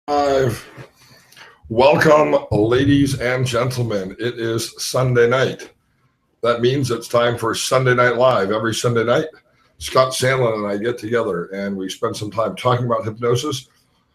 Live. Welcome, ladies and gentlemen. It is Sunday night. That means it's time for Sunday Night Live. Every Sunday night, Scott Sandlin and I get together and we spend some time talking about hypnosis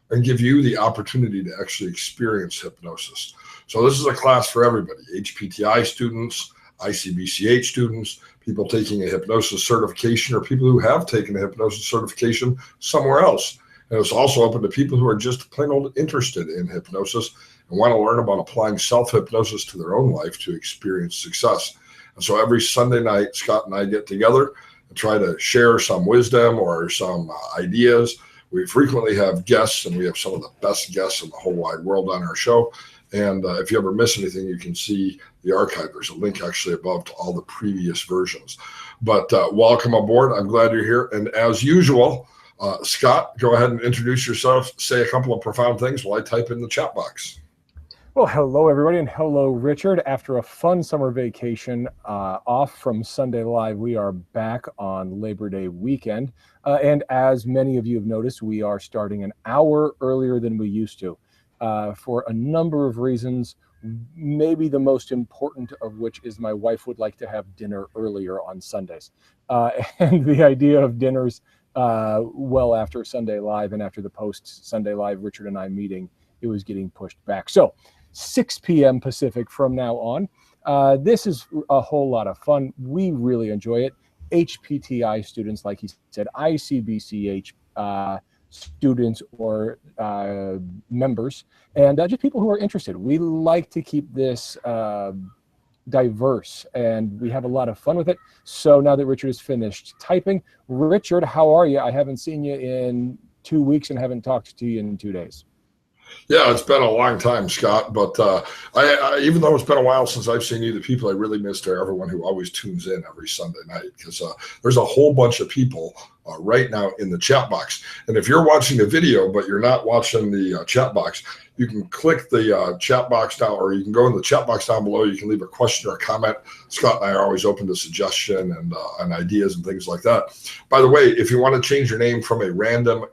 and give you the opportunity to actually experience hypnosis. So this is a class for everybody, HPTI students, ICBCH students, people taking a hypnosis certification, or people who have taken a hypnosis certification somewhere else. And it's also open to people who are just plain old interested in hypnosis and want to learn about applying self-hypnosis to their own life to experience success. And so every Sunday night, Scott and I get together and try to share some wisdom or some ideas. We frequently have guests, and we have some of the best guests in the whole wide world on our show. And if you ever miss anything, you can see the archive. There's a link actually above to all the previous versions. But welcome aboard. I'm glad you're here. And as usual, Scott, go ahead and introduce yourself. Say a couple of profound things while I type in the chat box. Well, hello, everybody, and hello, Richard. After a fun summer vacation off from Sunday Live, we are back on Labor Day weekend. And as many of you have noticed, we are starting an hour earlier than we used to for a number of reasons, maybe the most important of which is my wife would like to have dinner earlier on Sundays. And the idea of dinners well after Sunday Live and after the post Sunday Live Richard and I meeting, it was getting pushed back. So 6 p.m. Pacific from now on. This is a whole lot of fun. We really enjoy it. HPTI students, like he said, ICBCH students or members, and just people who are interested. We like to keep this diverse, and we have a lot of fun with it. So now that Richard has finished typing, Richard, how are you? I haven't seen you in 2 weeks and haven't talked to you in 2 days. Yeah, it's been a long time, Scott, but I even though it's been a while since I've seen you, the people I really miss are everyone who always tunes in every Sunday night, because there's a whole bunch of people right now in the chat box. And if you're watching the video, but you're not watching the chat box, you can click the chat box down, or you can go in the chat box down below. You can leave a question or a comment. Scott and I are always open to suggestion and ideas and things like that. By the way, if you want to change your name from a random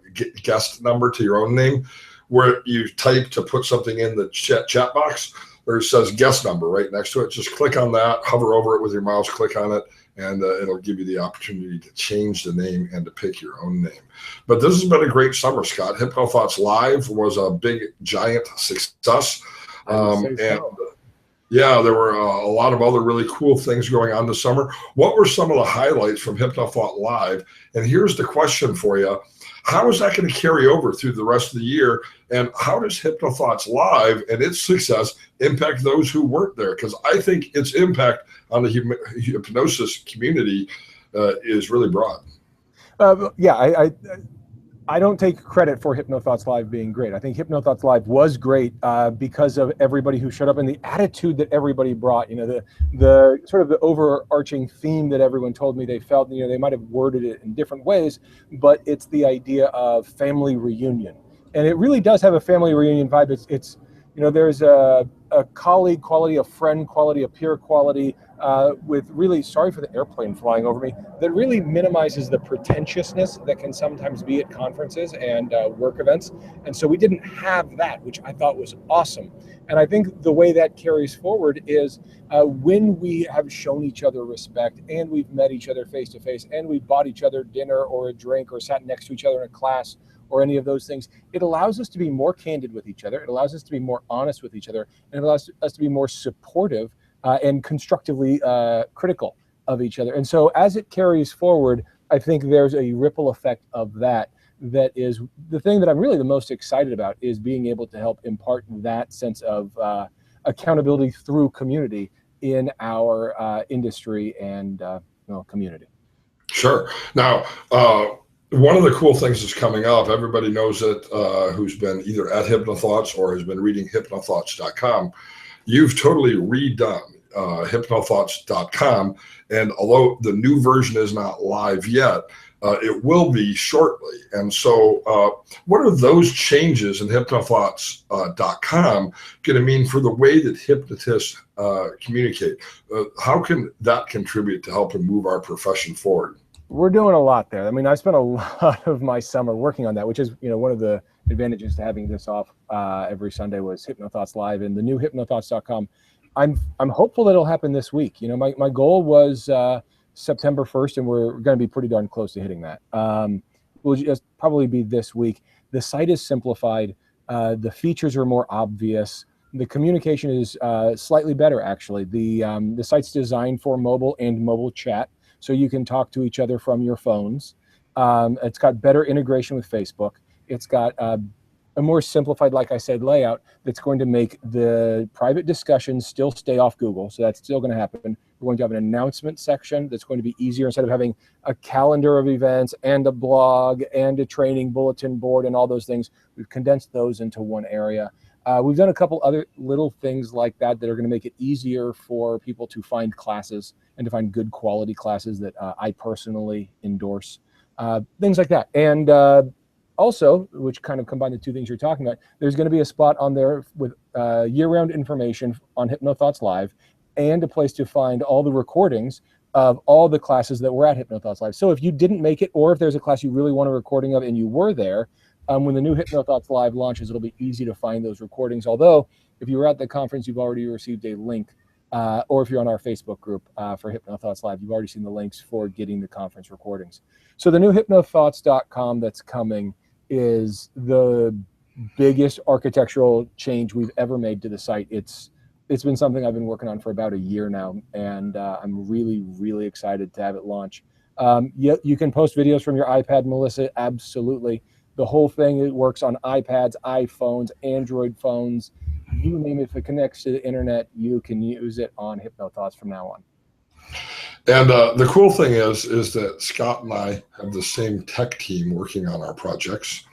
guest number to your own name, where you type to put something in the chat box, where it says guest number right next to it, just click on that, hover over it with your mouse, click on it, and it'll give you the opportunity to change the name and to pick your own name. But this has been a great summer, Scott. Hypno Thoughts Live was a big, giant success. Yeah, there were a lot of other really cool things going on this summer. What were some of the highlights from Hypno Thought Live? And here's the question for you. How is that going to carry over through the rest of the year? And how does Hypno Thoughts Live and its success impact those who weren't there? Because I think its impact on the hypnosis community is really broad. Yeah, I don't take credit for Hypno Thoughts Live being great. I think Hypno Thoughts Live was great because of everybody who showed up and the attitude that everybody brought. You know, the sort of the overarching theme that everyone told me they felt. You know, they might have worded it in different ways, but it's the idea of family reunion, and it really does have a family reunion vibe. It's you know, there's a colleague quality, a friend quality, a peer quality, with really, sorry for the airplane flying over me, that really minimizes the pretentiousness that can sometimes be at conferences and work events. And so we didn't have that, which I thought was awesome. And I think the way that carries forward is when we have shown each other respect and we've met each other face to face and we've bought each other dinner or a drink or sat next to each other in a class or any of those things, it allows us to be more candid with each other. It allows us to be more honest with each other, and it allows us to be more supportive and constructively critical of each other. And so as it carries forward, I think there's a ripple effect of that is the thing that I'm really the most excited about, is being able to help impart that sense of accountability through community in our industry and community. Sure. Now, one of the cool things that's coming up, everybody knows it, who's been either at Hypno Thoughts or has been reading hypnothoughts.com. You've totally redone hypnothoughts.com. And although the new version is not live yet, it will be shortly. And so what are those changes in hypnothoughts.com going to mean for the way that hypnotists communicate? How can that contribute to helping move our profession forward? We're doing a lot there. I mean, I spent a lot of my summer working on that, which is, one of the advantages to having this off every Sunday was Hypno Thoughts Live and the new hypnothoughts.com. I'm hopeful that it'll happen this week. You know, my goal was September 1st, and we're going to be pretty darn close to hitting that. Will just probably be this week. The site is simplified. The features are more obvious. The communication is slightly better, actually. The site's designed for mobile and mobile chat, so you can talk to each other from your phones. It's got better integration with Facebook. It's got a more simplified, like I said, layout that's going to make the private discussions still stay off Google. So that's still going to happen. We're going to have an announcement section that's going to be easier. Instead of having a calendar of events and a blog and a training bulletin board and all those things, we've condensed those into one area. We've done a couple other little things like that that are going to make it easier for people to find classes and to find good quality classes that I personally endorse. Things like that. And also, which kind of combine the two things you're talking about, there's going to be a spot on there with year-round information on Hypno Thoughts Live and a place to find all the recordings of all the classes that were at Hypno Thoughts Live. So if you didn't make it, or if there's a class you really want a recording of and you were there, when the new Hypno Thoughts Live launches, it'll be easy to find those recordings. Although, if you were at the conference, you've already received a link, or if you're on our Facebook group for Hypno Thoughts Live, you've already seen the links for getting the conference recordings. So the new hypnothoughts.com that's coming is the biggest architectural change we've ever made to the site. It's been something I've been working on for about a year now, and I'm really, really excited to have it launch. You can post videos from your iPad, Melissa, absolutely. The whole thing, it works on iPads, iPhones, Android phones, you name it. If it connects to the internet, you can use it on Hypno Thoughts from now on. And the cool thing is that Scott and I have the same tech team working on our projects.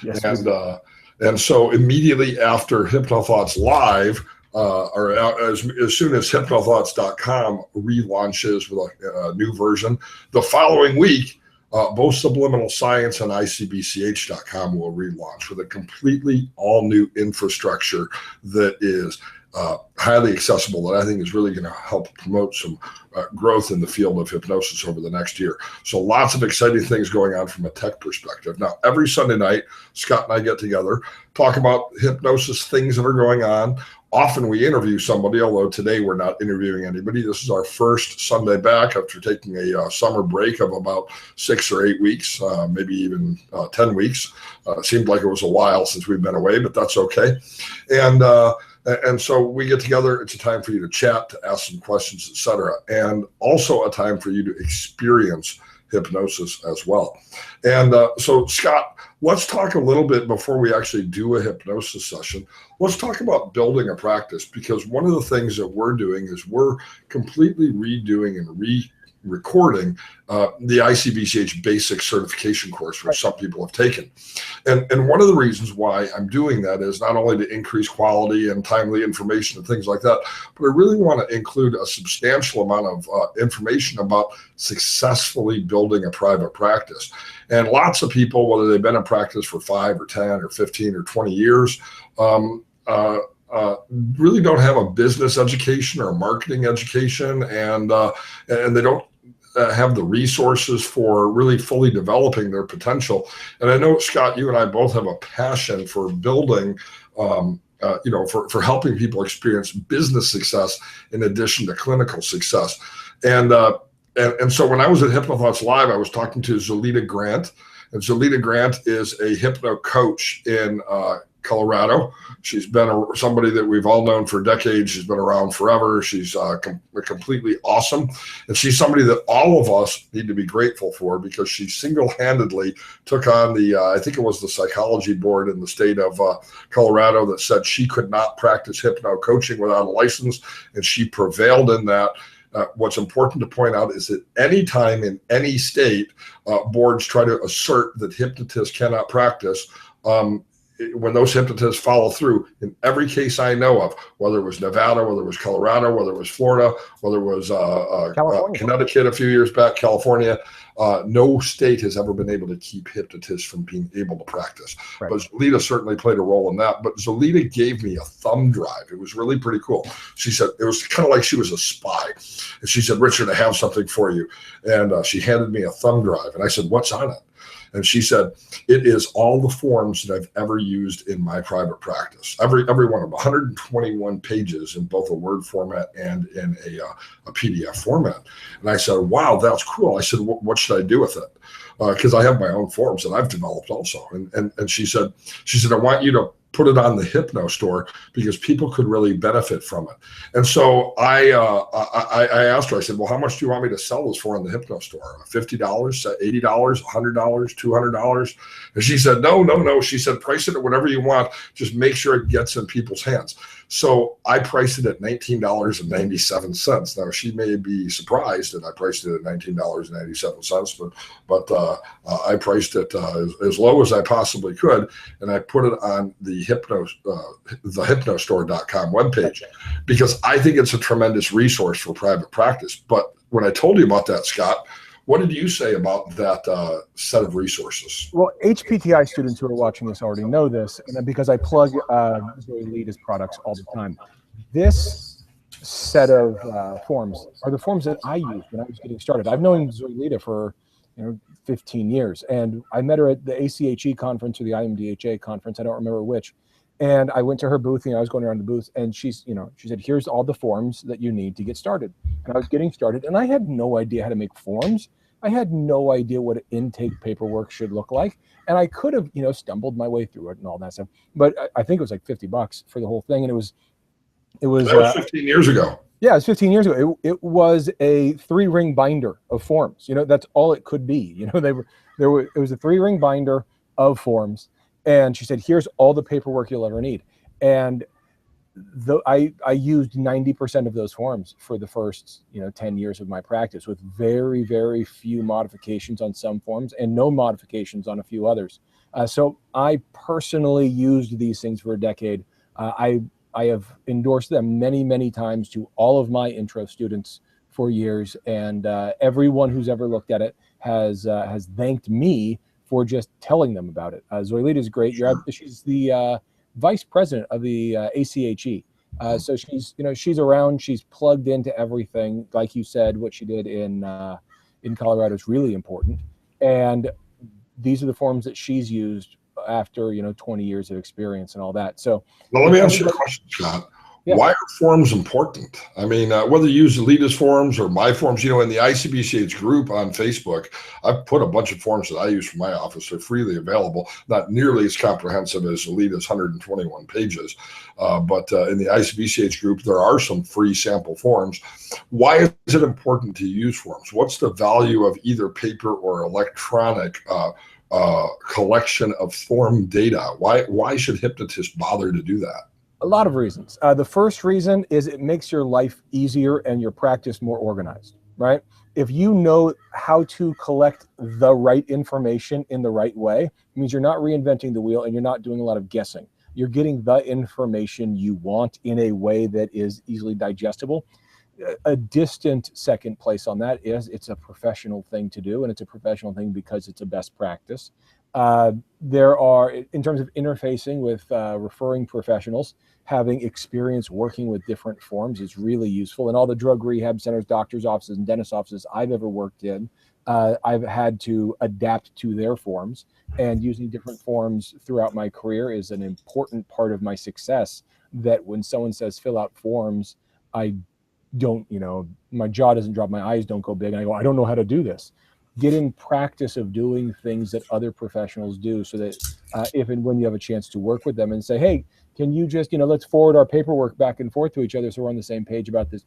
Yes, and so immediately after Hypno Thoughts Live, or as soon as hypnothoughts.com relaunches with a new version, the following week, both Subliminal Science and ICBCH.com will relaunch with a completely all new infrastructure that is highly accessible, that I think is really going to help promote some growth in the field of hypnosis over the next year. So lots of exciting things going on from a tech perspective. Now, every Sunday night, Scott and I get together, talk about hypnosis things that are going on. Often we interview somebody, although today we're not interviewing anybody. This is our first Sunday back after taking a summer break of about 6 or 8 weeks, maybe even 10 weeks. It seemed like it was a while since we've been away, but that's okay. And so we get together. It's a time for you to chat, to ask some questions, etc., and also a time for you to experience hypnosis as well. And so, Scott, let's talk a little bit before we actually do a hypnosis session. Let's talk about building a practice, because one of the things that we're doing is we're completely redoing and recording the ICBCH basic certification course, which some people have taken. And one of the reasons why I'm doing that is not only to increase quality and timely information and things like that, but I really want to include a substantial amount of information about successfully building a private practice. And lots of people, whether they've been in practice for 5 or 10 or 15 or 20 years, really don't have a business education or a marketing education, and they don't have the resources for really fully developing their potential. And I know, Scott, you and I both have a passion for building, for helping people experience business success in addition to clinical success. And so when I was at Hypno Thoughts Live, I was talking to Zolita Grant, and Zolita Grant is a hypno coach in Colorado. She's been somebody that we've all known for decades. She's been around forever. She's completely awesome. And she's somebody that all of us need to be grateful for, because she single-handedly took on I think it was the psychology board in the state of Colorado that said she could not practice hypno coaching without a license, and she prevailed in that. What's important to point out is that any time in any state, boards try to assert that hypnotists cannot practice, when those hypnotists follow through, in every case I know of, whether it was Nevada, whether it was Colorado, whether it was Florida, whether it was Connecticut a few years back, California, no state has ever been able to keep hypnotists from being able to practice. Right. But Zolita certainly played a role in that. But Zolita gave me a thumb drive. It was really pretty cool. She said, it was kind of like she was a spy. And she said, Richard, I have something for you. And she handed me a thumb drive. And I said, what's on it? And she said, it is all the forms that I've ever used in my private practice. Every one of them, 121 pages in both a Word format and in a PDF format. And I said, wow, that's cool. I said, what should I do with it? Because I have my own forms that I've developed also. And she said, I want you to put it on the Hypno store because people could really benefit from it. And so I asked her, I said, well, how much do you want me to sell this for in the Hypno store? $50, $80, $100, $200? And she said, no. She said, price it at whatever you want. Just make sure it gets in people's hands. So I priced it at $19.97. Now she may be surprised that I priced it at $19.97, but I priced it as low as I possibly could, and I put it on the hypnostore.com webpage because I think it's a tremendous resource for private practice. But when I told you about that, Scott, what did you say about that set of resources? Well, HPTI students who are watching this already know this, and because I plug Zoe Lita's products all the time. This set of forms are the forms that I used when I was getting started. I've known Zoe Lita for 15 years, and I met her at the ACHE conference or the IMDHA conference. I don't remember which. And I went to her booth, I was going around the booth, and she said, here's all the forms that you need to get started. And I was getting started, and I had no idea how to make forms. I had no idea what intake paperwork should look like. And I could have, stumbled my way through it and all that stuff. But I think it was like $50 for the whole thing. And it was that was 15 years ago. Yeah, it was 15 years ago. It was a 3-ring binder of forms. That's all it could be. It was a 3-ring binder of forms. And she said, here's all the paperwork you'll ever need. And I used 90% of those forms for the first 10 years of my practice, with very, very few modifications on some forms and no modifications on a few others. So I personally used these things for a decade. I have endorsed them many, many times to all of my intro students for years, and everyone who's ever looked at it has thanked me for just telling them about it. Zoe Lita is great. She's the vice president of the ACHE. So she's around. She's plugged into everything. Like you said, what she did in Colorado is really important. And these are the forms that she's used after 20 years of experience and all that. So, well, let me ask you a question, Scott. Yeah. Why are forms important? I mean, whether you use Lita's forms or my forms, in the ICBCH group on Facebook, I've put a bunch of forms that I use for my office. They're freely available, not nearly as comprehensive as Lita's 121 pages. But in the ICBCH group, there are some free sample forms. Why is it important to use forms? What's the value of either paper or electronic collection of form data? Why should hypnotists bother to do that? A lot of reasons. The first reason is it makes your life easier and your practice more organized, right? If you know how to collect the right information in the right way, it means you're not reinventing the wheel and you're not doing a lot of guessing. You're getting the information you want in a way that is easily digestible. A distant second place on that is it's a professional thing to do, and it's a professional thing because it's a best practice. There are, in terms of interfacing with referring professionals, having experience working with different forms is really useful. In all the drug rehab centers, doctors' offices, and dentist offices I've ever worked in, I've had to adapt to their forms, and using different forms throughout my career is an important part of my success. That when someone says fill out forms, I don't, my jaw doesn't drop, my eyes don't go big, and I go, I don't know how to do this. Get in practice of doing things that other professionals do, so that if and when you have a chance to work with them and say, hey, can you just, let's forward our paperwork back and forth to each other so we're on the same page about this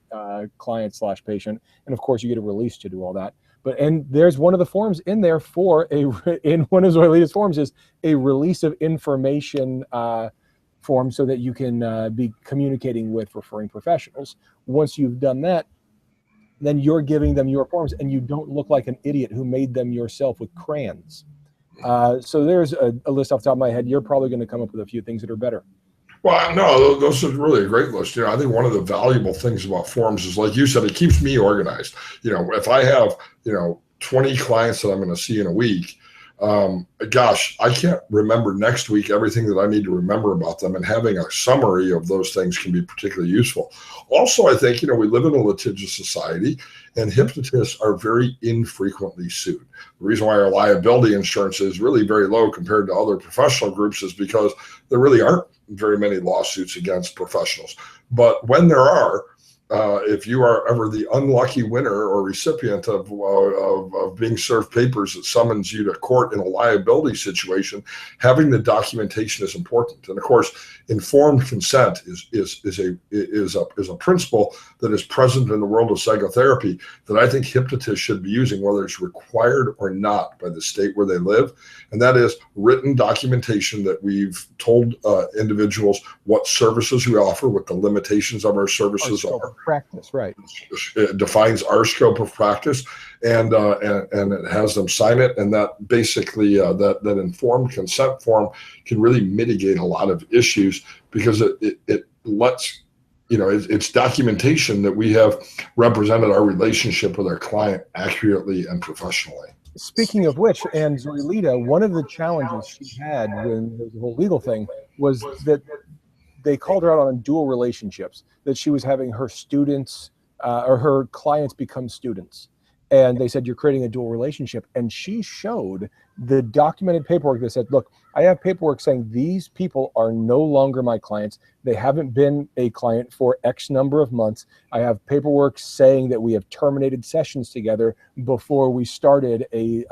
client/patient. And of course, you get a release to do all that. And there's one of the forms in there in one of Zoe Lita's forms is a release of information form, so that you can be communicating with referring professionals. Once you've done that, then you're giving them your forms, and you don't look like an idiot who made them yourself with crayons. So there's a list off the top of my head. You're probably going to come up with a few things that are better. Well, no, those are really a great list. I think one of the valuable things about forms is, like you said, it keeps me organized. If I have, 20 clients that I'm going to see in a week, Gosh, I can't remember next week everything that I need to remember about them, and having a summary of those things can be particularly useful. Also, I think, we live in a litigious society, and hypnotists are very infrequently sued. The reason why our liability insurance is really very low compared to other professional groups is because there really aren't very many lawsuits against professionals. But when there are, if you are ever the unlucky winner or recipient of being served papers that summons you to court in a liability situation, having the documentation is important. And of course, informed consent is a principle that is present in the world of psychotherapy that I think hypnotists should be using, whether it's required or not by the state where they live. And that is written documentation that we've told individuals what services we offer, what the limitations of our services are. Practice, right? It defines our scope of practice, and it has them sign it, and that basically that informed consent form can really mitigate a lot of issues, because it lets it's documentation that we have represented our relationship with our client accurately and professionally. Speaking of which, and Zoilita, one of the challenges she had when there was the whole legal thing was that they called her out on dual relationships, that she was having her students or her clients become students. And they said, you're creating a dual relationship. And she showed the documented paperwork that said, look, I have paperwork saying these people are no longer my clients. They haven't been a client for X number of months. I have paperwork saying that we have terminated sessions together before we started a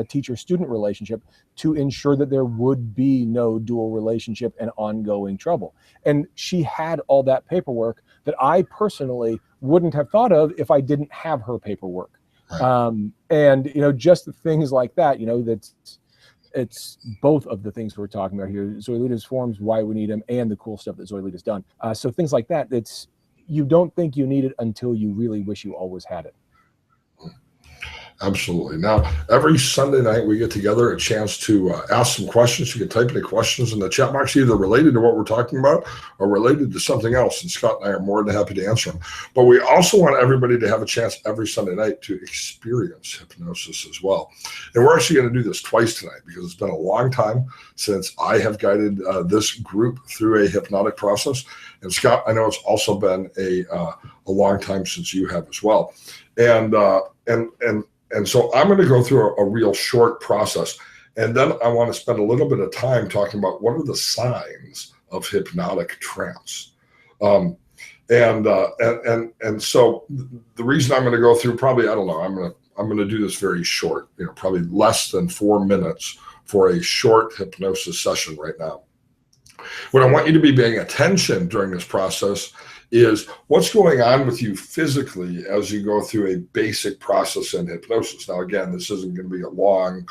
teacher-student relationship, to ensure that there would be no dual relationship and ongoing trouble. And she had all that paperwork that I personally wouldn't have thought of if I didn't have her paperwork. And just things like that, it's both of the things we're talking about here: Zoilita's forms, why we need them, and the cool stuff that Zoilita's done. So things like that, you don't think you need it until you really wish you always had it. Absolutely. Now, every Sunday night we get together, a chance to ask some questions. You can type any questions in the chat box, either related to what we're talking about or related to something else, and Scott and I are more than happy to answer them. But we also want everybody to have a chance every Sunday night to experience hypnosis as well. And we're actually going to do this twice tonight, because it's been a long time since I have guided this group through a hypnotic process. And Scott, I know it's also been a long time since you have as well. And so I'm going to go through a real short process, and then I want to spend a little bit of time talking about what are the signs of hypnotic trance. And so the reason I'm going to go through, probably, I don't know, I'm going to do this very short, probably less than 4 minutes for a short hypnosis session right now. What I want you to be paying attention during this process is what's going on with you physically as you go through a basic process in hypnosis. Now, again, this isn't going to be a long,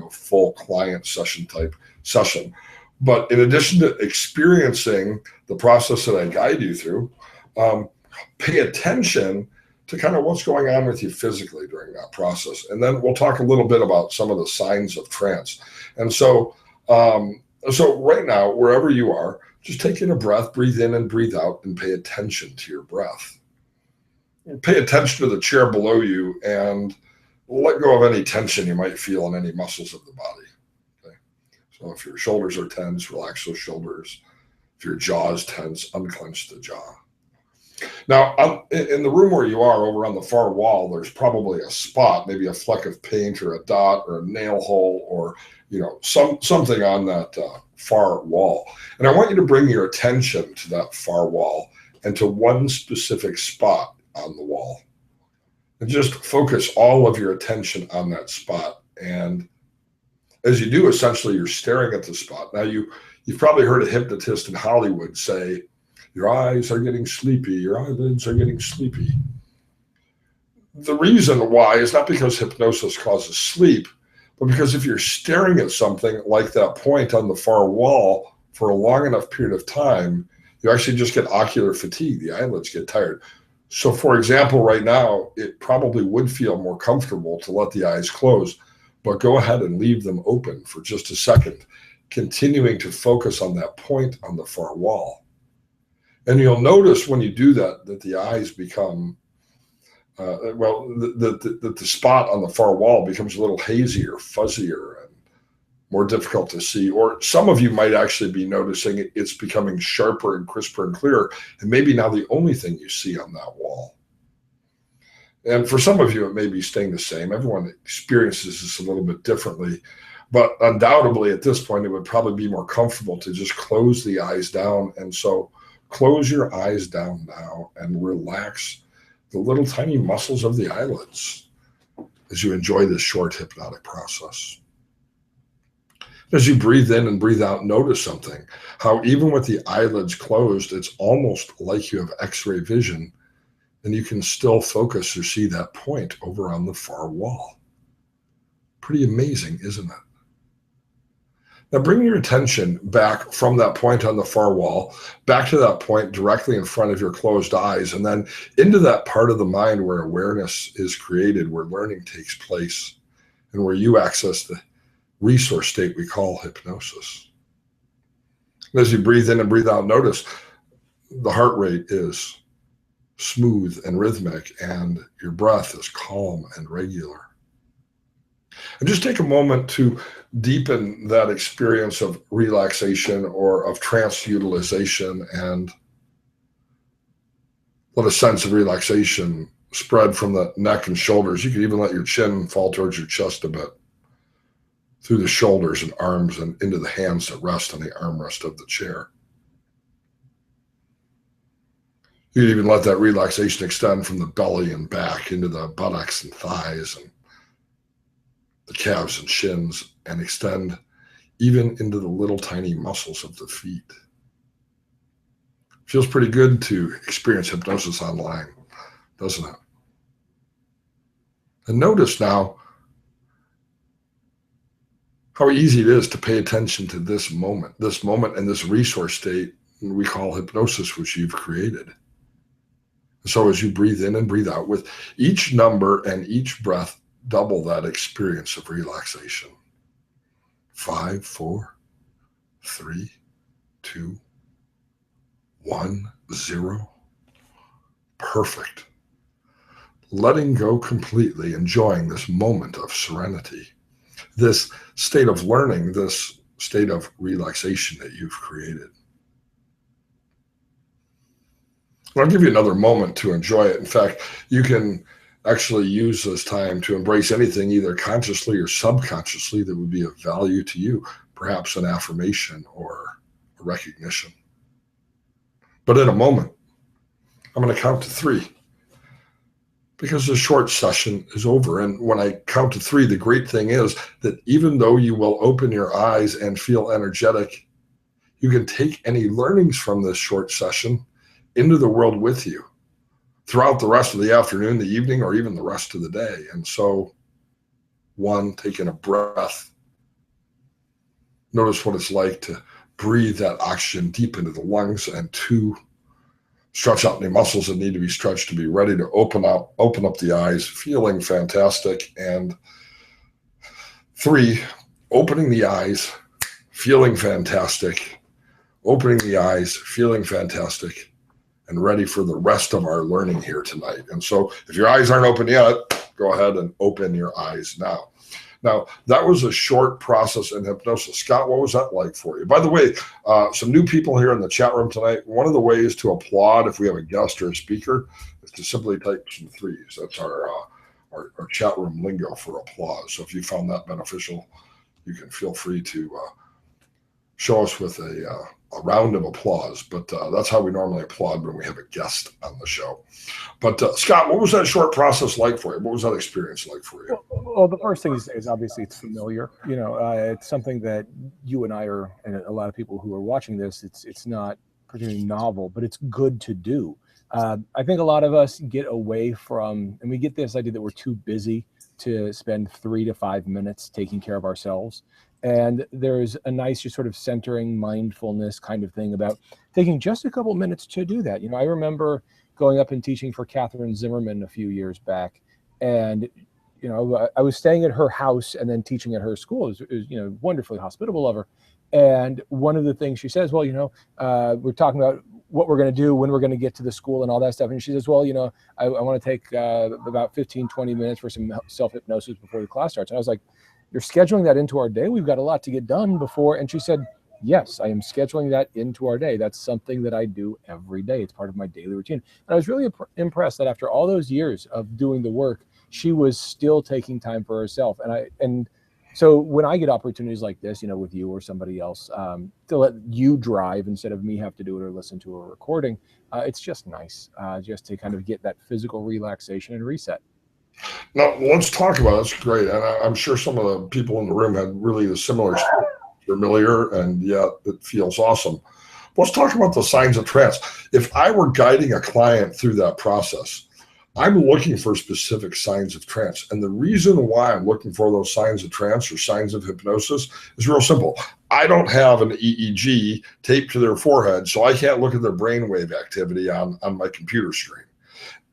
full client session type session. But in addition to experiencing the process that I guide you through, pay attention to kind of what's going on with you physically during that process. And then we'll talk a little bit about some of the signs of trance. And so right now, wherever you are, just take in a breath, breathe in and breathe out, and pay attention to your breath. And pay attention to the chair below you, and let go of any tension you might feel in any muscles of the body. Okay? So if your shoulders are tense, relax those shoulders. If your jaw is tense, unclench the jaw. Now, in the room where you are, over on the far wall, there's probably a spot, maybe a fleck of paint or a dot or a nail hole, or something on that far wall. And I want you to bring your attention to that far wall and to one specific spot on the wall. And just focus all of your attention on that spot. And as you do, essentially, you're staring at the spot. Now, you've probably heard a hypnotist in Hollywood say, your eyes are getting sleepy, your eyelids are getting sleepy. The reason why is not because hypnosis causes sleep, but because if you're staring at something like that point on the far wall for a long enough period of time, you actually just get ocular fatigue. The eyelids get tired. So for example, right now, it probably would feel more comfortable to let the eyes close, but go ahead and leave them open for just a second, continuing to focus on that point on the far wall. And you'll notice when you do that, that the eyes become, the spot on the far wall becomes a little hazier, fuzzier, and more difficult to see, or some of you might actually be noticing it's becoming sharper and crisper and clearer, and maybe now the only thing you see on that wall. And for some of you, it may be staying the same. Everyone experiences this a little bit differently, but undoubtedly at this point, it would probably be more comfortable to just close the eyes down. And so close your eyes down now and relax the little tiny muscles of the eyelids as you enjoy this short hypnotic process. As you breathe in and breathe out, notice something, how even with the eyelids closed, it's almost like you have X-ray vision, and you can still focus or see that point over on the far wall. Pretty amazing, isn't it? Now bring your attention back from that point on the far wall, back to that point directly in front of your closed eyes, and then into that part of the mind where awareness is created, where learning takes place, and where you access the resource state we call hypnosis. And as you breathe in and breathe out, notice the heart rate is smooth and rhythmic, and your breath is calm and regular. And just take a moment to deepen that experience of relaxation or of trance utilization, and let a sense of relaxation spread from the neck and shoulders. You can even let your chin fall towards your chest a bit, through the shoulders and arms and into the hands that rest on the armrest of the chair. You can even let that relaxation extend from the belly and back into the buttocks and thighs and the calves and shins, and extend even into the little tiny muscles of the feet. Feels pretty good to experience hypnosis online, doesn't it? And notice now how easy it is to pay attention to this moment and this resource state we call hypnosis, which you've created. So as you breathe in and breathe out, with each number and each breath, double that experience of relaxation. 5, 4, 3, 2, 1, 0. Perfect. Letting go completely, enjoying this moment of serenity, this state of learning, this state of relaxation that you've created. I'll give you another moment to enjoy it. In fact, you can actually use this time to embrace anything, either consciously or subconsciously, that would be of value to you, perhaps an affirmation or a recognition. But in a moment, I'm going to count to 3, because the short session is over. And when I count to 3, the great thing is that even though you will open your eyes and feel energetic, you can take any learnings from this short session into the world with you throughout the rest of the afternoon, the evening, or even the rest of the day. And so, 1, taking a breath. Notice what it's like to breathe that oxygen deep into the lungs. And 2, stretch out any muscles that need to be stretched to be ready to open up the eyes, feeling fantastic. And 3, opening the eyes, feeling fantastic, opening the eyes, feeling fantastic, and ready for the rest of our learning here tonight. And so if your eyes aren't open yet, go ahead and open your eyes now. Now, that was a short process in hypnosis. Scott, what was that like for you? By the way, some new people here in the chat room tonight. One of the ways to applaud if we have a guest or a speaker is to simply type some 3s. That's our chat room lingo for applause. So if you found that beneficial, you can feel free to show us with a round of applause. But that's how we normally applaud when we have a guest on the show. But Scott, what was that short process like for you? What was that experience like for you? Well, the first thing is obviously it's familiar. You know, it's something that you and I are, and a lot of people who are watching this, it's not particularly novel, but it's good to do. I think a lot of us get away from, and we get this idea that we're too busy to spend 3 to 5 minutes taking care of ourselves. And there's a nice just sort of centering mindfulness kind of thing about taking just a couple minutes to do that. You know, I remember going up and teaching for Catherine Zimmerman a few years back, and you know, I was staying at her house and then teaching at her school. It was, you know, wonderfully hospitable of her. And one of the things she says, well, you know, we're talking about what we're going to do, when we're going to get to the school and all that stuff. And she says, well, you know, I want to take about 15, 20 minutes for some self-hypnosis before the class starts. And I was like, you're scheduling that into our day. We've got a lot to get done before. And she said, yes, I am scheduling that into our day. That's something that I do every day. It's part of my daily routine. And I was really impressed that after all those years of doing the work, she was still taking time for herself. And so when I get opportunities like this, with you or somebody else, to let you drive instead of me have to do it or listen to a recording, it's just nice just to kind of get that physical relaxation and reset. Now, let's talk about it. That's great. And I'm sure some of the people in the room had really a similar experience. Familiar, and yet it feels awesome. Let's talk about the signs of trance. If I were guiding a client through that process, I'm looking for specific signs of trance. And the reason why I'm looking for those signs of trance or signs of hypnosis is real simple. I don't have an EEG taped to their forehead, so I can't look at their brainwave activity on my computer screen.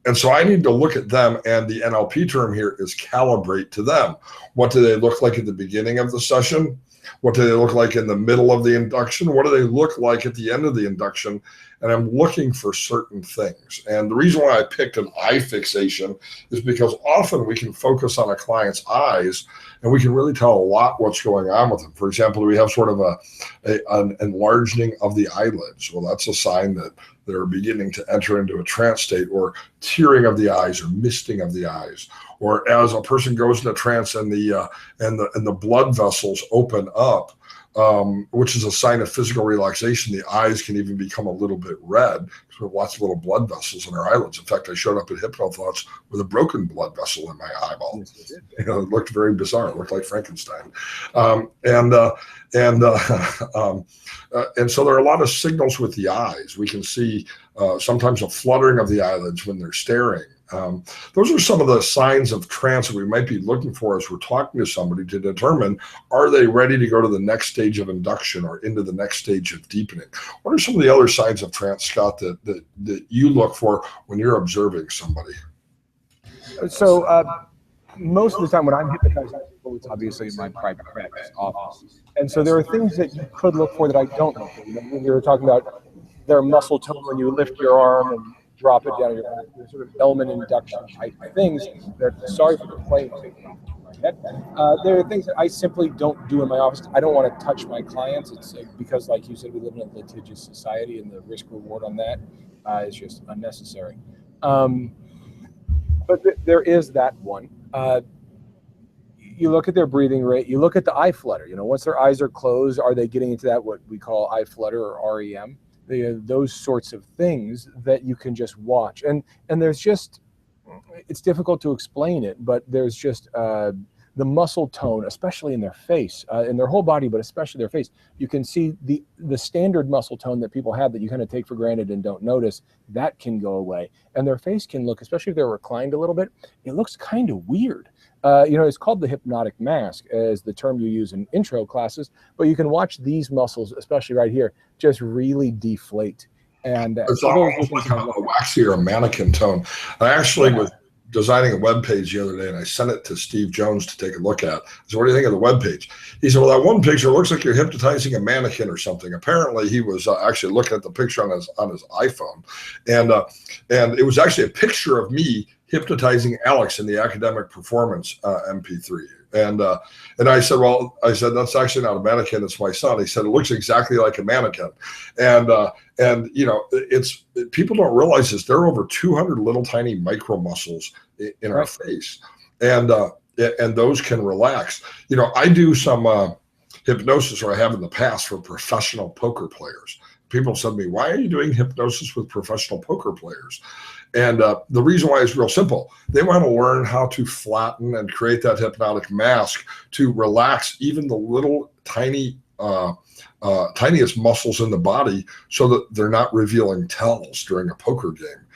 And so I need to look at them, and the NLP term here is calibrate to them. What do they look like at the beginning of the session? What do they look like in the middle of the induction? What do they look like at the end of the induction? And I'm looking for certain things. And the reason why I picked an eye fixation is because often we can focus on a client's eyes and we can really tell a lot what's going on with them. For example, we have sort of an enlarging of the eyelids. Well, that's a sign that they're beginning to enter into a trance state, or tearing of the eyes or misting of the eyes. Or as a person goes into trance and the blood vessels open up, which is a sign of physical relaxation. The eyes can even become a little bit red because we have lots of little blood vessels in our eyelids. In fact, I showed up at Hypno Thoughts with a broken blood vessel in my eyeball. Yes, it looked very bizarre. It looked like Frankenstein. And so there are a lot of signals with the eyes. We can see sometimes a fluttering of the eyelids when they're staring. Those are some of the signs of trance that we might be looking for as we're talking to somebody to determine, are they ready to go to the next stage of induction or into the next stage of deepening? What are some of the other signs of trance, Scott, that you look for when you're observing somebody? So most of the time when I'm hypnotizing people, it's obviously in my private practice office. And so there are things that you could look for that I don't look for. When you're talking about their muscle tone when you lift your arm and drop it down your back, there's sort of element induction type things that, sorry for the plane taking my head. There are things that I simply don't do in my office. I don't want to touch my clients. It's because, like you said, we live in a litigious society, and the risk reward on that is just unnecessary. But there is that one. You look at their breathing rate, you look at the eye flutter. Once their eyes are closed, are they getting into that, what we call eye flutter or REM? Those sorts of things that you can just watch. And there's just, it's difficult to explain it, but there's just the muscle tone, especially in their face, in their whole body, but especially their face. You can see the standard muscle tone that people have that you kind of take for granted and don't notice, that can go away. And their face can look, especially if they're reclined a little bit, it looks kind of weird. It's called the hypnotic mask, as the term you use in intro classes, but you can watch these muscles, especially right here, just really deflate. And it's almost like a waxy or a mannequin tone. I actually was designing a web page the other day, and I sent it to Steve Jones to take a look at. I said, what do you think of the web page? He said, well, that one picture looks like you're hypnotizing a mannequin or something. Apparently, he was actually looking at the picture on his iPhone, and it was actually a picture of me hypnotizing Alex in the academic performance MP3. And I said, that's actually not a mannequin, it's my son. He said, it looks exactly like a mannequin. And it's people don't realize this. There are over 200 little tiny micro muscles in our face, and those can relax. I do some hypnosis, or I have in the past, for professional poker players. People said to me, why are you doing hypnosis with professional poker players? And the reason why is real simple. They want to learn how to flatten and create that hypnotic mask to relax even the little tiny, tiniest muscles in the body, so that they're not revealing tells during a poker game.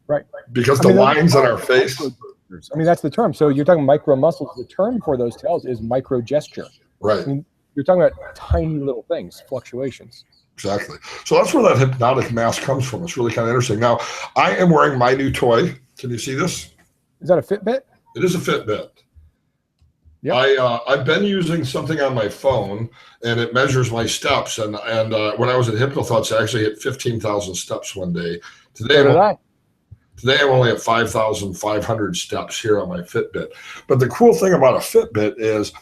Right. Because the lines on our face. That's the term. So you're talking micro muscles. The term for those tells is micro gesture. Right. You're talking about tiny little things, fluctuations. Exactly. So that's where that hypnotic mask comes from. It's really kind of interesting. Now, I am wearing my new toy. Can you see this? Is that a Fitbit? It is a Fitbit. Yep. I've been using something on my phone, and it measures my steps. And when I was at Hypno Thoughts, I actually hit 15,000 steps one day. Today, Today I only have 5,500 steps here on my Fitbit. But the cool thing about a Fitbit is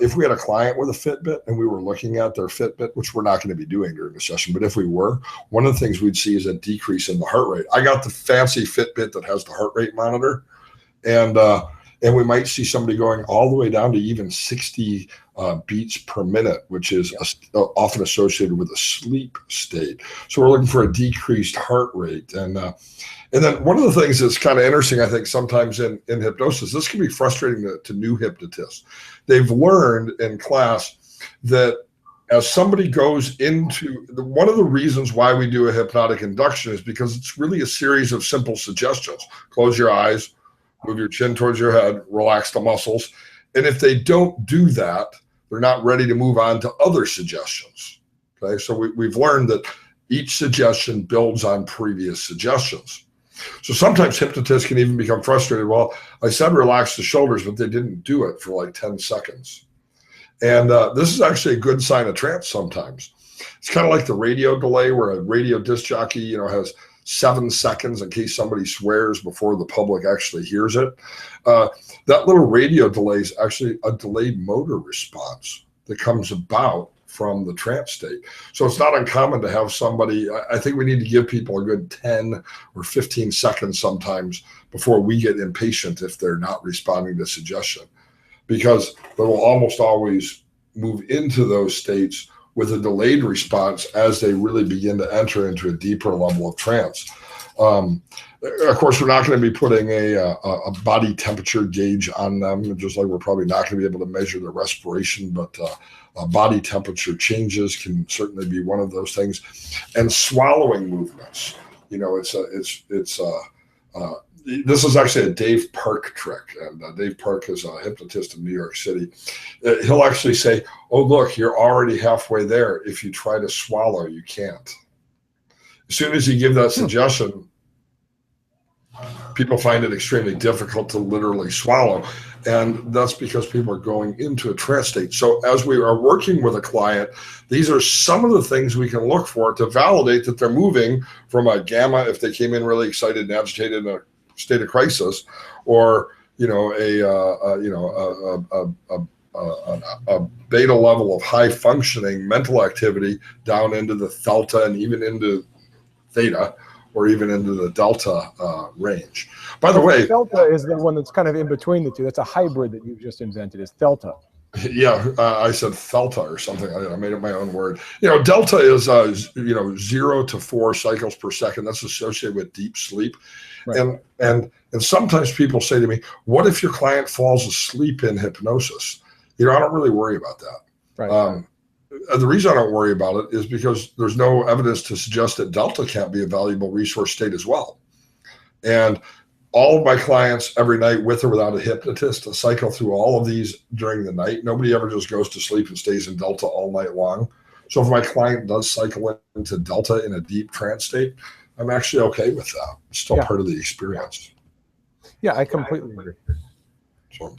if we had a client with a Fitbit and we were looking at their Fitbit, which we're not going to be doing during the session, but if we were, one of the things we'd see is a decrease in the heart rate. I got the fancy Fitbit that has the heart rate monitor, and we might see somebody going all the way down to even 60 beats per minute, which is often associated with a sleep state. So we're looking for a decreased heart rate. And then one of the things that's kind of interesting, I think, sometimes in hypnosis, this can be frustrating to new hypnotists. They've learned in class that as somebody goes into, one of the reasons why we do a hypnotic induction is because it's really a series of simple suggestions. Close your eyes, move your chin towards your head, relax the muscles. And if they don't do that, they're not ready to move on to other suggestions. Okay, so we've learned that each suggestion builds on previous suggestions. So sometimes hypnotists can even become frustrated. Well, I said relax the shoulders, but they didn't do it for like 10 seconds. And this is actually a good sign of trance sometimes. It's kind of like the radio delay where a radio disc jockey, has 7 seconds in case somebody swears before the public actually hears it. That little radio delay is actually a delayed motor response that comes about from the trance state. So it's not uncommon to have somebody, I think we need to give people a good 10 or 15 seconds sometimes before we get impatient if they're not responding to suggestion, because they will almost always move into those states with a delayed response as they really begin to enter into a deeper level of trance. Of course, we're not going to be putting a body temperature gauge on them, just like we're probably not going to be able to measure their respiration, but body temperature changes can certainly be one of those things. And swallowing movements, this is actually a Dave Park trick. And Dave Park is a hypnotist in New York City. He'll actually say, oh, look, you're already halfway there. If you try to swallow, you can't. As soon as you give that suggestion, people find it extremely difficult to literally swallow. And that's because people are going into a trance state. So as we are working with a client, these are some of the things we can look for to validate that they're moving from a gamma, if they came in really excited and agitated in a state of crisis, or a beta level of high functioning mental activity down into the theta and even into theta, or even into the delta range. By the way, delta is the one that's kind of in between the two. That's a hybrid that you've just invented, is delta. Yeah, I said delta or something. I made up my own word. Delta is 0 to 4 cycles per second. That's associated with deep sleep. Right. And sometimes people say to me, "What if your client falls asleep in hypnosis?" I don't really worry about that. Right. The reason I don't worry about it is because there's no evidence to suggest that delta can't be a valuable resource state as well. And all of my clients every night, with or without a hypnotist, cycle through all of these during the night. Nobody ever just goes to sleep and stays in delta all night long. So if my client does cycle into delta in a deep trance state, I'm actually okay with that. It's still part of the experience. Yeah, I completely agree. So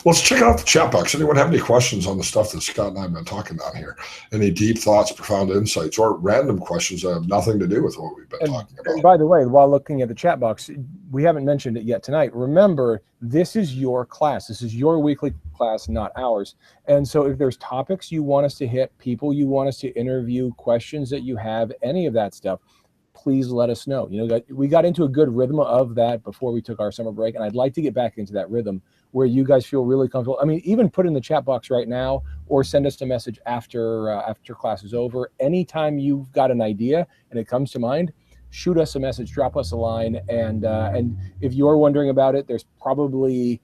let's check out the chat box. Anyone have any questions on the stuff that Scott and I have been talking about here? Any deep thoughts, profound insights, or random questions that have nothing to do with what we've been talking about? And by the way, while looking at the chat box, we haven't mentioned it yet tonight. Remember, this is your class. This is your weekly class, not ours. And so if there's topics you want us to hit, people you want us to interview, questions that you have, any of that stuff, please let us know. We got into a good rhythm of that before we took our summer break, and I'd like to get back into that rhythm where you guys feel really comfortable. I mean, even put in the chat box right now, or send us a message after class is over. Anytime you've got an idea and it comes to mind, shoot us a message, drop us a line, and if you're wondering about it, there's probably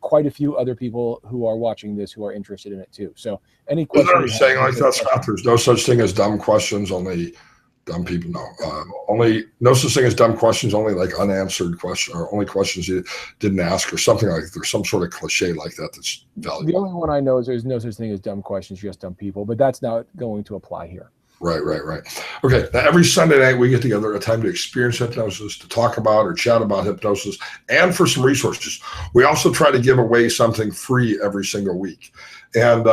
quite a few other people who are watching this who are interested in it too. So any questions? Are you saying like that, Scott? There's no such thing as dumb questions, only dumb people. No, no such thing as dumb questions, only like unanswered questions, or only questions you didn't ask, or something like there's some sort of cliche like that that's valuable. The only one I know is there's no such thing as dumb questions, just dumb people, but that's not going to apply here. Right. Okay, now every Sunday night we get together, a time to experience hypnosis, to talk about or chat about hypnosis, and for some resources. We also try to give away something free every single week. And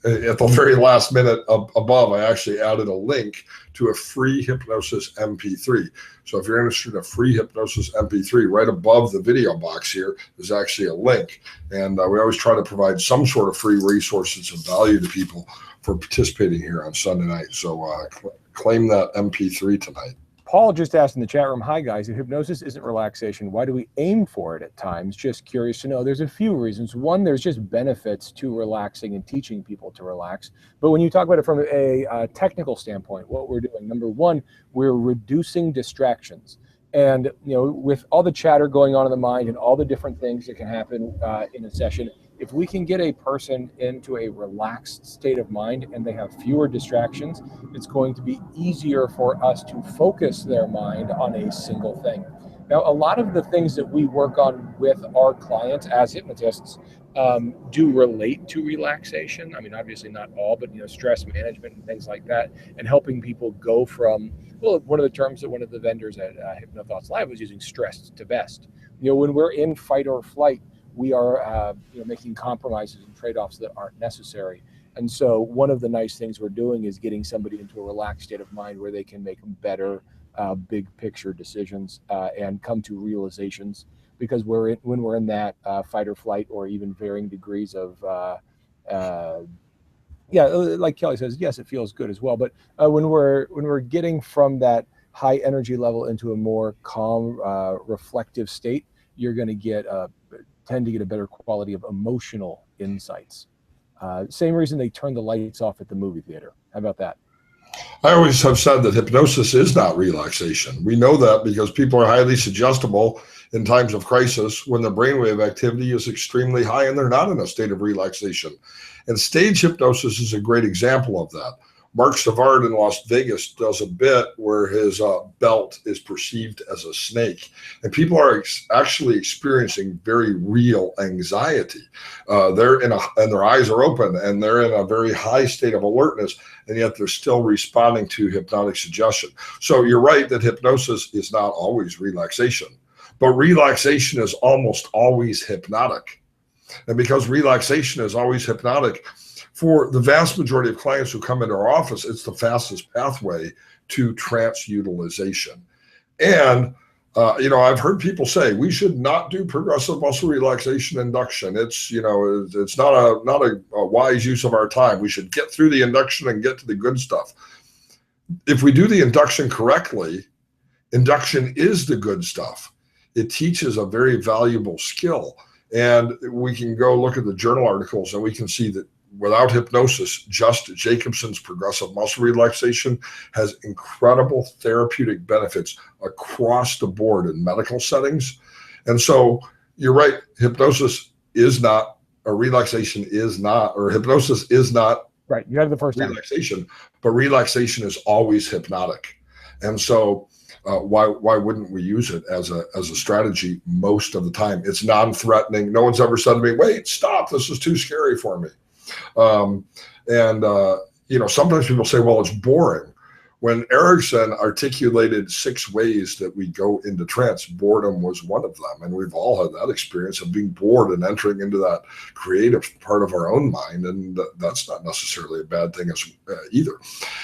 at the very last minute above, I actually added a link to a free hypnosis MP3. So if you're interested in a free hypnosis MP3, right above the video box here is actually a link. And we always try to provide some sort of free resources of value to people for participating here on Sunday night. So claim that MP3 tonight. Paul just asked in the chat room, hi guys, if hypnosis isn't relaxation, why do we aim for it at times? Just curious to know. There's a few reasons. One, there's just benefits to relaxing and teaching people to relax. But when you talk about it from a technical standpoint, what we're doing, number one, we're reducing distractions. And with all the chatter going on in the mind and all the different things that can happen in a session, if we can get a person into a relaxed state of mind and they have fewer distractions, it's going to be easier for us to focus their mind on a single thing. Now, a lot of the things that we work on with our clients as hypnotists do relate to relaxation. I mean, obviously not all, but stress management and things like that, and helping people go from, well, one of the terms that one of the vendors at Hypno Thoughts Live was using, stress to best. When we're in fight or flight, we are making compromises and trade-offs that aren't necessary. And so one of the nice things we're doing is getting somebody into a relaxed state of mind where they can make better big picture decisions and come to realizations, because when we're in that fight or flight, or even varying degrees of like Kelly says, yes, it feels good as well. But when we're getting from that high energy level into a more calm, reflective state, you're going to tend to get a better quality of emotional insights. Same reason they turn the lights off at the movie theater. How about that? I always have said that hypnosis is not relaxation. We know that because people are highly suggestible in times of crisis when the brainwave activity is extremely high and they're not in a state of relaxation. And stage hypnosis is a great example of that. Mark Savard in Las Vegas does a bit where his belt is perceived as a snake, and people are actually experiencing very real anxiety. And their eyes are open, and they're in a very high state of alertness, and yet they're still responding to hypnotic suggestion. So you're right that hypnosis is not always relaxation, but relaxation is almost always hypnotic. And because relaxation is always hypnotic, for the vast majority of clients who come into our office, it's the fastest pathway to trance utilization. And, I've heard people say we should not do progressive muscle relaxation induction. It's not a wise use of our time. We should get through the induction and get to the good stuff. If we do the induction correctly, induction is the good stuff. It teaches a very valuable skill. And we can go look at the journal articles and we can see that without hypnosis, just Jacobson's progressive muscle relaxation has incredible therapeutic benefits across the board in medical settings. And so you're right, hypnosis is not, or relaxation is not, or hypnosis is not right. You had the first relaxation, time. But relaxation is always hypnotic. And so why wouldn't we use it as a strategy most of the time? It's non-threatening. No one's ever said to me, wait, stop, this is too scary for me. Sometimes people say, well, it's boring. When Erickson articulated 6 ways that we go into trance, boredom was one of them. And we've all had that experience of being bored and entering into that creative part of our own mind. And that's not necessarily a bad thing either.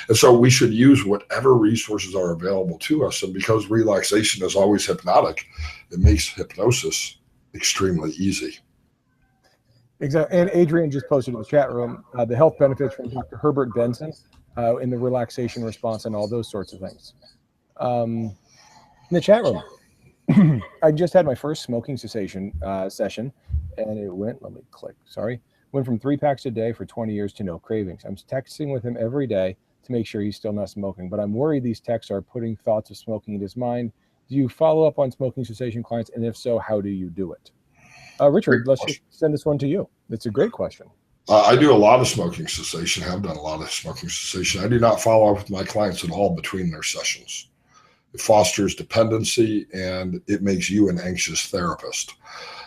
And so we should use whatever resources are available to us. And because relaxation is always hypnotic, it makes hypnosis extremely easy. Exactly. And Adrian just posted in the chat room the health benefits from Dr. Herbert Benson in the relaxation response and all those sorts of things. In the chat room, I just had my first smoking cessation session, and it went, went from 3 packs a day for 20 years to no cravings. I'm texting with him every day to make sure he's still not smoking, but I'm worried these texts are putting thoughts of smoking in his mind. Do you follow up on smoking cessation clients? And if so, how do you do it? Richard, let's just send this one to you. It's a great question. I do a lot of smoking cessation, have done a lot of smoking cessation. I do not follow up with my clients at all between their sessions. It fosters dependency, and it makes you an anxious therapist.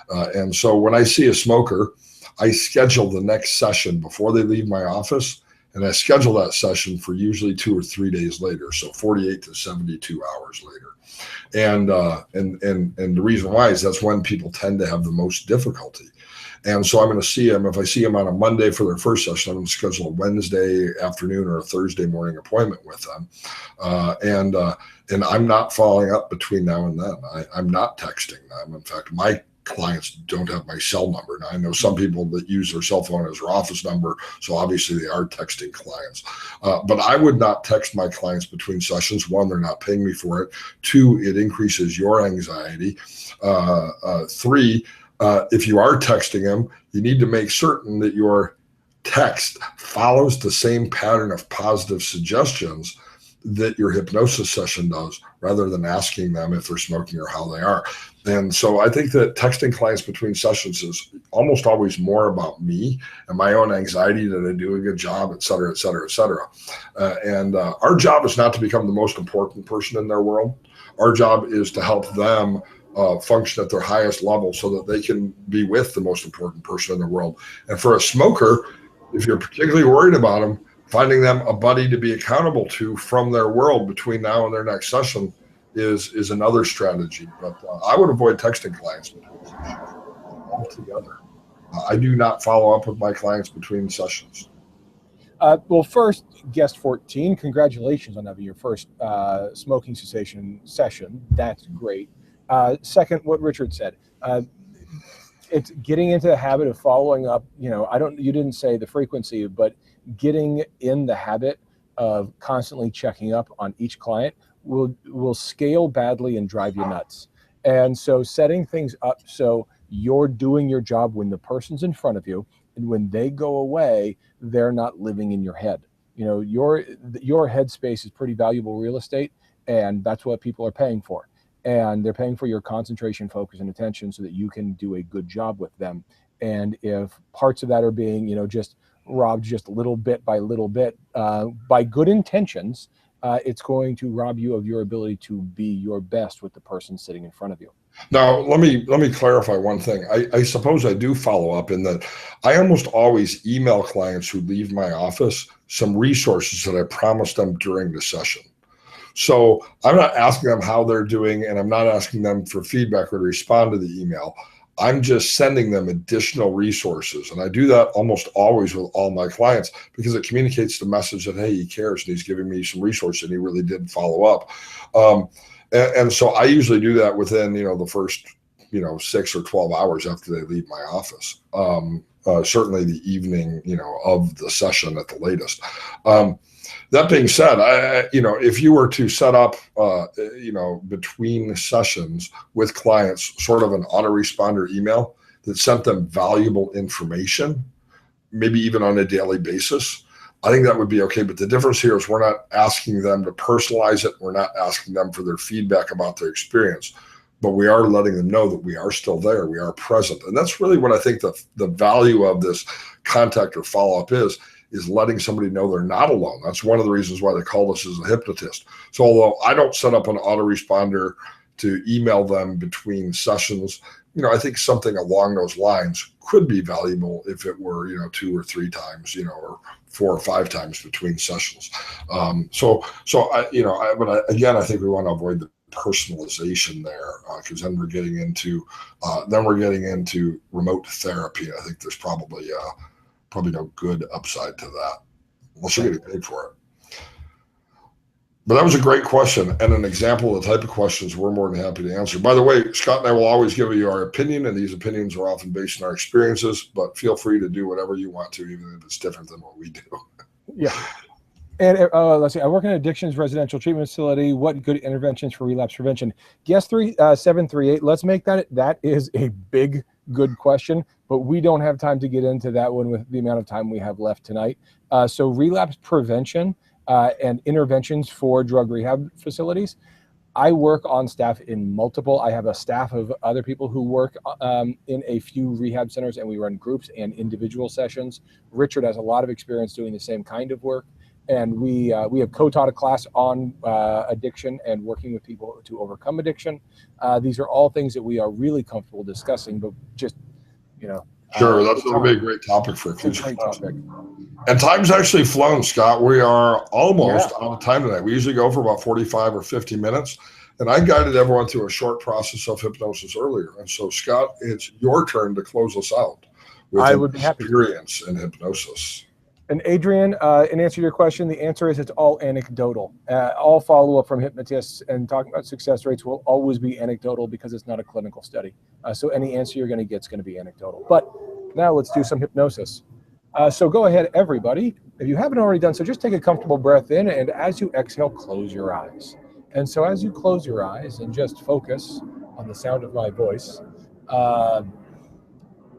And so when I see a smoker, I schedule the next session before they leave my office, and I schedule that session for usually 2 or 3 days later, so 48 to 72 hours later. And the reason why is that's when people tend to have the most difficulty. And so I'm going to see them. If I see them on a Monday for their first session, I'm going to schedule a Wednesday afternoon or a Thursday morning appointment with them. And I'm not following up between now and then. I'm not texting them. In fact, my clients don't have my cell number. Now, I know some people that use their cell phone as their office number, so obviously they are texting clients. But I would not text my clients between sessions. One, they're not paying me for it. Two, it increases your anxiety. Three, if you are texting them, you need to make certain that your text follows the same pattern of positive suggestions that your hypnosis session does, rather than asking them if they're smoking or how they are. And so I think that texting clients between sessions is almost always more about me and my own anxiety that I do a good job, et cetera, et cetera, et cetera. Our job is not to become the most important person in their world. Our job is to help them function at their highest level so that they can be with the most important person in the world. And for a smoker, if you're particularly worried about them, finding them a buddy to be accountable to from their world between now and their next session is another strategy. But I would avoid texting clients between sessions altogether. I do not follow up with my clients between sessions. Well, first, guest 14, congratulations on having your first smoking cessation session. That's great. Second, what Richard said, it's getting into the habit of following up. You didn't say the frequency, but getting in the habit of constantly checking up on each client will scale badly and drive you nuts. And so setting things up so you're doing your job when the person's in front of you, and when they go away, they're not living in your head. Your headspace is pretty valuable real estate, and that's what people are paying for. And they're paying for your concentration, focus, and attention so that you can do a good job with them. And if parts of that are being, just robbed just little bit by little bit, by good intentions, it's going to rob you of your ability to be your best with the person sitting in front of you. Now, let me clarify one thing. I suppose I do follow up in that I almost always email clients who leave my office some resources that I promised them during the session. So I'm not asking them how they're doing, and I'm not asking them for feedback or to respond to the email. I'm just sending them additional resources. And I do that almost always with all my clients because it communicates the message that, hey, he cares and he's giving me some resources and he really did follow up. And so I usually do that within, the first, 6 or 12 hours after they leave my office. Certainly the evening, of the session at the latest. That being said, if you were to set up, between sessions with clients, sort of an autoresponder email that sent them valuable information, maybe even on a daily basis, I think that would be okay. But the difference here is we're not asking them to personalize it. We're not asking them for their feedback about their experience, but we are letting them know that we are still there. We are present. And that's really what I think the value of this contact or follow-up is letting somebody know they're not alone. That's one of the reasons why they call us as a hypnotist. So although I don't set up an autoresponder to email them between sessions, I think something along those lines could be valuable if it were, 2 or 3 times, or 4 or 5 times between sessions. But again, I think we want to avoid the personalization there because then we're getting into remote therapy. I think there's probably no good upside to that unless you're getting paid for it. But that was a great question and an example of the type of questions we're more than happy to answer. By the way, Scott and I will always give you our opinion, and these opinions are often based on our experiences, but feel free to do whatever you want to, even if it's different than what we do. Yeah. And let's see, I work in an addictions residential treatment facility. What good interventions for relapse prevention? Guest 738, let's make that is a big, good question, but we don't have time to get into that one with the amount of time we have left tonight. So relapse prevention and interventions for drug rehab facilities. I work on staff in multiple. I have a staff of other people who work in a few rehab centers, and we run groups and individual sessions. Richard has a lot of experience doing the same kind of work. And we have co-taught a class on addiction and working with people to overcome addiction. These are all things that we are really comfortable discussing, but just, Sure, that's going to be a great topic for a future great topic. And time's actually flown, Scott. We are almost out of time tonight. We usually go for about 45 or 50 minutes. And I guided everyone through a short process of hypnosis earlier. And so, Scott, it's your turn to close us out. with I an would be happy to. experience in hypnosis? And Adrian, in answer to your question, the answer is it's all anecdotal. All follow-up from hypnotists and talking about success rates will always be anecdotal because it's not a clinical study. So any answer you're going to get is going to be anecdotal. But now let's do some hypnosis. So go ahead, everybody. If you haven't already done so, just take a comfortable breath in, and as you exhale, close your eyes. And so as you close your eyes and just focus on the sound of my voice,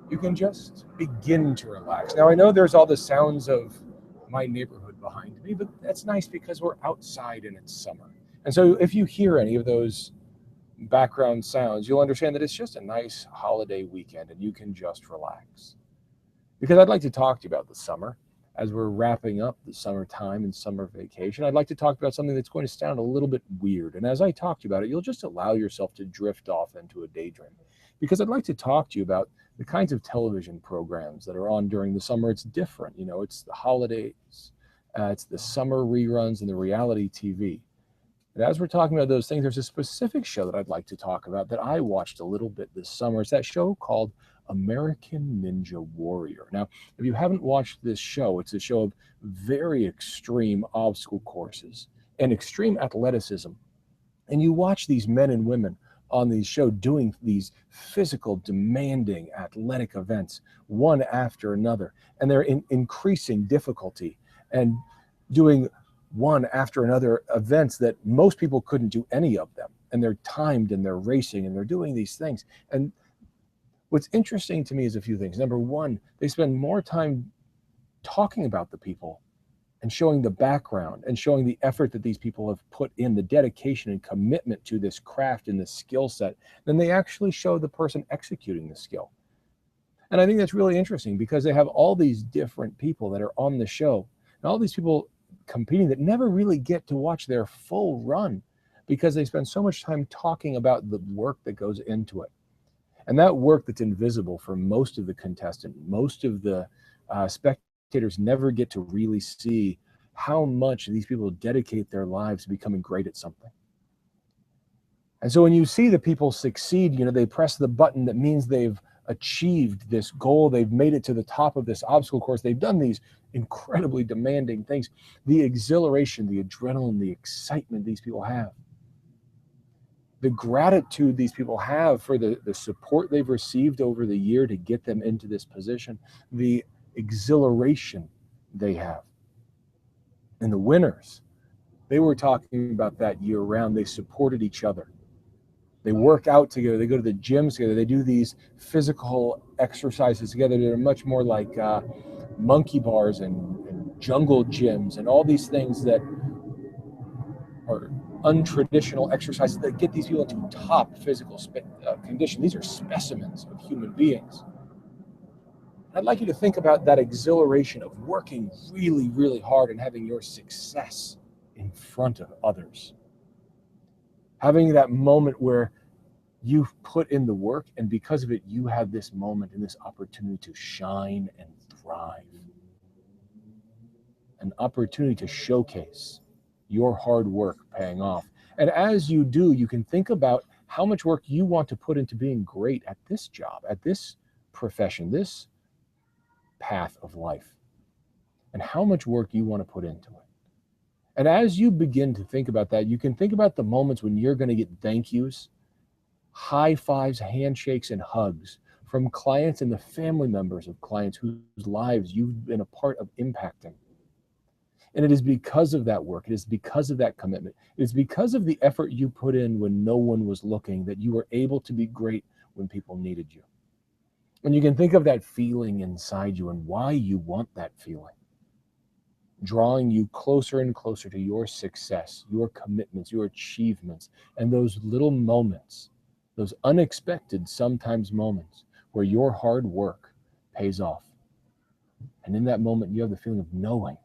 you can just begin to relax. Now, I know there's all the sounds of my neighborhood behind me, but that's nice because we're outside and it's summer. And so if you hear any of those background sounds, you'll understand that it's just a nice holiday weekend and you can just relax. Because I'd like to talk to you about the summer. As we're wrapping up the summertime and summer vacation, I'd like to talk about something that's going to sound a little bit weird. And as I talk to you about it, you'll just allow yourself to drift off into a daydream. Because I'd like to talk to you about the kinds of television programs that are on during the summer. It's different. You know, it's the holidays, it's the summer reruns and the reality TV. And as we're talking about those things, there's a specific show that I'd like to talk about that I watched a little bit this summer. It's that show called American Ninja Warrior. Now, if you haven't watched this show, it's a show of very extreme obstacle courses and extreme athleticism. And you watch these men and women on these show doing these physical, demanding athletic events, one after another. And they're in increasing difficulty and doing one after another events that most people couldn't do any of them. And they're timed and they're racing and they're doing these things. And what's interesting to me is a few things. Number one, they spend more time talking about the people and showing the background and showing the effort that these people have put in, the dedication and commitment to this craft and this skill set, than they actually show the person executing the skill. And I think that's really interesting because they have all these different people that are on the show and all these people competing that never really get to watch their full run because they spend so much time talking about the work that goes into it. And that work that's invisible for most of the contestants, most of the spectators never get to really see how much these people dedicate their lives to becoming great at something. And so when you see the people succeed, you know, they press the button that means they've achieved this goal, they've made it to the top of this obstacle course, they've done these incredibly demanding things, the exhilaration, the adrenaline, the excitement these people have, the gratitude these people have for the support they've received over the year to get them into this position, the exhilaration they have. And the winners, they were talking about that year round. They supported each other. They work out together. They go to the gyms together. They do these physical exercises together that are much more like monkey bars and jungle gyms and all these things that are untraditional exercises that get these people into top physical condition. These are specimens of human beings. I'd like you to think about that exhilaration of working really, really hard and having your success in front of others. Having that moment where you've put in the work and because of it, you have this moment and this opportunity to shine and thrive. An opportunity to showcase your hard work paying off. And as you do, you can think about how much work you want to put into being great at this job, at this profession, this path of life, and how much work you want to put into it. And as you begin to think about that, you can think about the moments when you're going to get thank yous, high fives, handshakes, and hugs from clients and the family members of clients whose lives you've been a part of impacting. And it is because of that work, it is because of that commitment, it is because of the effort you put in when no one was looking that you were able to be great when people needed you. And you can think of that feeling inside you and why you want that feeling, drawing you closer and closer to your success, your commitments, your achievements, and those little moments, those unexpected sometimes moments where your hard work pays off. And in that moment, you have the feeling of knowing,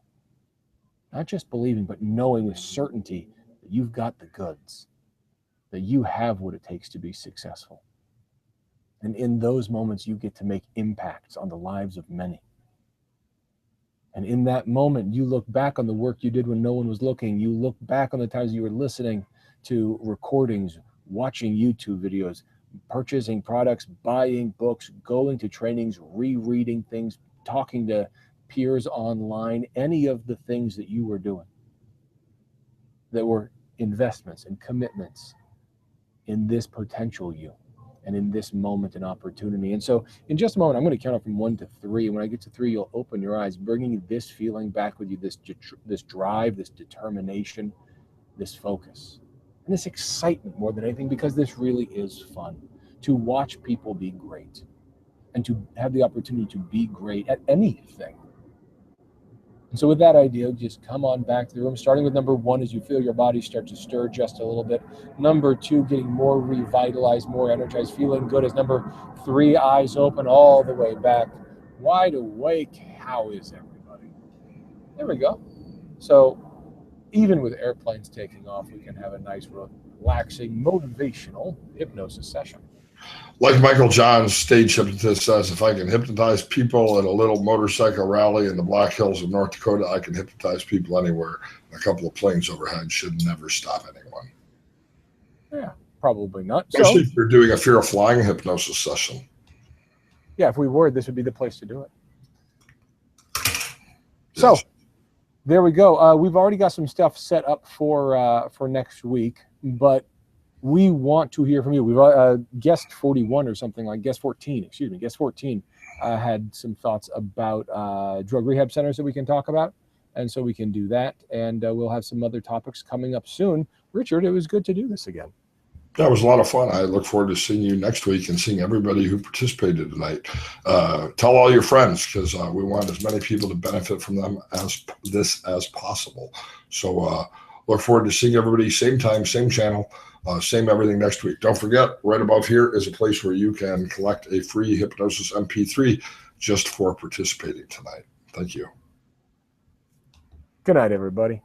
not just believing, but knowing with certainty that you've got the goods, that you have what it takes to be successful. And in those moments, you get to make impacts on the lives of many. And in that moment, you look back on the work you did when no one was looking. You look back on the times you were listening to recordings, watching YouTube videos, purchasing products, buying books, going to trainings, rereading things, talking to peers online, any of the things that you were doing that were investments and commitments in this potential you and in this moment and opportunity. And so in just a moment, I'm going to count up from 1 to 3. And when I get to 3, you'll open your eyes, bringing this feeling back with you, this drive, this determination, this focus, and this excitement more than anything, because this really is fun to watch people be great and to have the opportunity to be great at anything. And so with that idea, just come on back to the room, starting with number 1 as you feel your body start to stir just a little bit. Number 2, getting more revitalized, more energized, feeling good as number 3, eyes open all the way back, wide awake. How is everybody? There we go. So even with airplanes taking off, we can have a nice, relaxing, motivational hypnosis session. Like Michael John's stage hypnotist says, if I can hypnotize people at a little motorcycle rally in the Black Hills of North Dakota, I can hypnotize people anywhere. A couple of planes overhead should never stop anyone. Yeah, probably not. Especially if you're doing a fear of flying hypnosis session. Yeah, if we were, this would be the place to do it. Yes. So there we go. We've already got some stuff set up for next week, but we want to hear from you. We've guest 41 or something like guest 14, excuse me, guest 14 had some thoughts about drug rehab centers that we can talk about. And so we can do that. And we'll have some other topics coming up soon. Richard, it was good to do this again. That was a lot of fun. I look forward to seeing you next week and seeing everybody who participated tonight. Tell all your friends, because we want as many people to benefit from them as possible. So look forward to seeing everybody same time, same channel, same everything next week. Don't forget, right above here is a place where you can collect a free hypnosis MP3 just for participating tonight. Thank you. Good night, everybody.